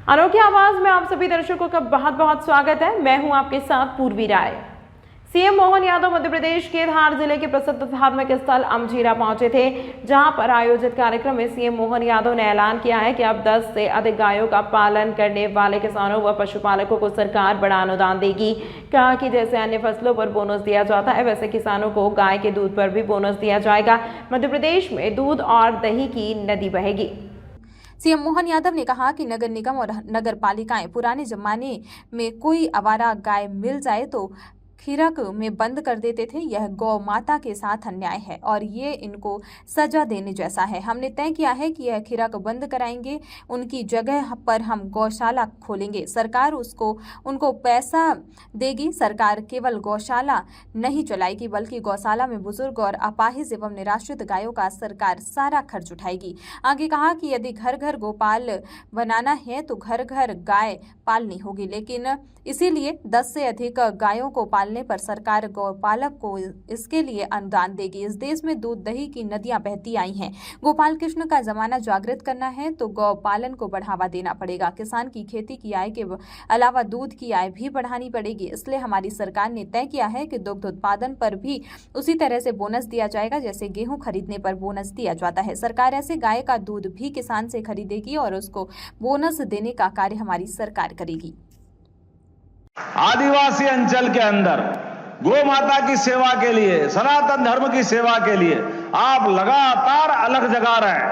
अनोखी आवाज में आप सभी दर्शकों का बहुत बहुत स्वागत है। मैं हूं आपके साथ पूर्वी राय। सीएम मोहन यादव मध्य प्रदेश के धार जिले के प्रसिद्ध धार्मिक स्थल अमझीरा पहुंचे थे, जहां पर आयोजित कार्यक्रम में सीएम मोहन यादव ने ऐलान किया है कि अब 10 से अधिक गायों का पालन करने वाले किसानों व पशुपालकों को सरकार बड़ा अनुदान देगी। कहा कि जैसे अन्य फसलों पर बोनस दिया जाता है, वैसे किसानों को गाय के दूध पर भी बोनस दिया जाएगा। मध्य प्रदेश में दूध और दही की नदी बहेगी। सीएम मोहन यादव ने कहा कि नगर निगम और नगर पालिकाएं पुराने जमाने में कोई आवारा गाय मिल जाए तो खीरक में बंद कर देते थे। यह गौ माता के साथ अन्याय है और ये इनको सजा देने जैसा है। हमने तय किया है कि यह खीरक बंद कराएंगे, उनकी जगह पर हम गौशाला खोलेंगे। सरकार उनको पैसा देगी। सरकार केवल गौशाला नहीं चलाएगी, बल्कि गौशाला में बुजुर्ग और अपाहिज एवं निराश्रित गायों का सरकार सारा खर्च उठाएगी। आगे कहा कि यदि घर घर गोपाल बनाना है तो घर घर गाय पालनी होगी, लेकिन इसीलिए 10 से अधिक गायों को पालने पर सरकार गौपालक को इसके लिए अनुदान देगी। इस देश में दूध दही की नदियां बहती आई हैं। गोपाल कृष्ण का जमाना जागृत करना है तो गौ पालन को बढ़ावा देना पड़ेगा। किसान की खेती की आय के अलावा दूध की आय भी बढ़ानी पड़ेगी। इसलिए हमारी सरकार ने तय किया है कि दुग्ध उत्पादन पर भी उसी तरह से बोनस दिया जाएगा जैसे गेहूं खरीदने पर बोनस दिया जाता है। सरकार ऐसे गाय का दूध भी किसान से खरीदेगी और उसको बोनस देने का कार्य हमारी सरकार करेगी। आदिवासी अंचल के अंदर गौ माता की सेवा के लिए, सनातन धर्म की सेवा के लिए आप लगातार अलग जगा रहे हैं,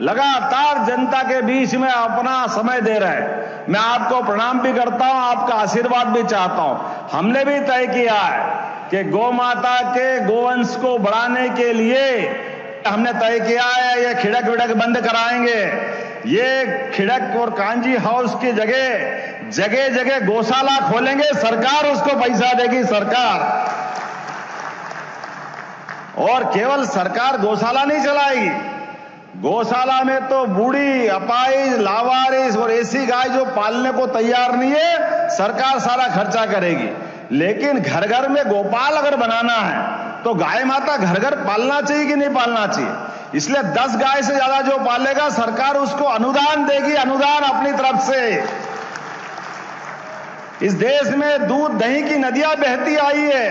लगातार जनता के बीच में अपना समय दे रहे हैं। मैं आपको प्रणाम भी करता हूं, आपका आशीर्वाद भी चाहता हूं। हमने भी तय किया है कि गौ माता के गोवंश को बढ़ाने के लिए हमने तय किया है ये खिड़क विड़क बंद कराएंगे। ये खिड़क और कांजी हाउस की जगह जगह गौशाला खोलेंगे। सरकार उसको पैसा देगी, सरकार। और केवल सरकार गौशाला नहीं चलाएगी, गौशाला में तो बूढ़ी, अपाहिज, लावारिस और ऐसी गाय जो पालने को तैयार नहीं है, सरकार सारा खर्चा करेगी। लेकिन घर घर में गोपाल अगर बनाना है तो गाय माता घर घर पालना चाहिए कि नहीं पालना चाहिए। इसलिए 10 गाय से ज्यादा जो पालेगा सरकार उसको अनुदान देगी, अनुदान अपनी तरफ से। इस देश में दूध दही की नदियां बहती आई है।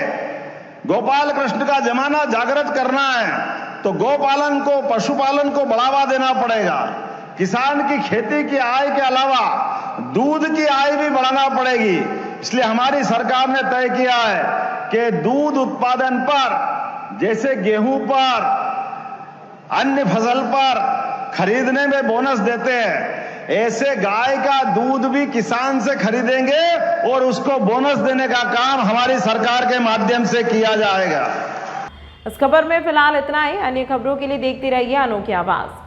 गोपाल कृष्ण का जमाना जागृत करना है तो गौपालन को, पशुपालन को बढ़ावा देना पड़ेगा। किसान की खेती की आय के अलावा दूध की आय भी बढ़ाना पड़ेगी। इसलिए हमारी सरकार ने तय किया है कि दूध उत्पादन पर, जैसे गेहूं पर, अन्य फसल पर खरीदने में बोनस देते हैं, ऐसे गाय का दूध भी किसान से खरीदेंगे और उसको बोनस देने का काम हमारी सरकार के माध्यम से किया जाएगा। इस खबर में फिलहाल इतना ही। अन्य खबरों के लिए देखते रहिए अनोखी आवाज।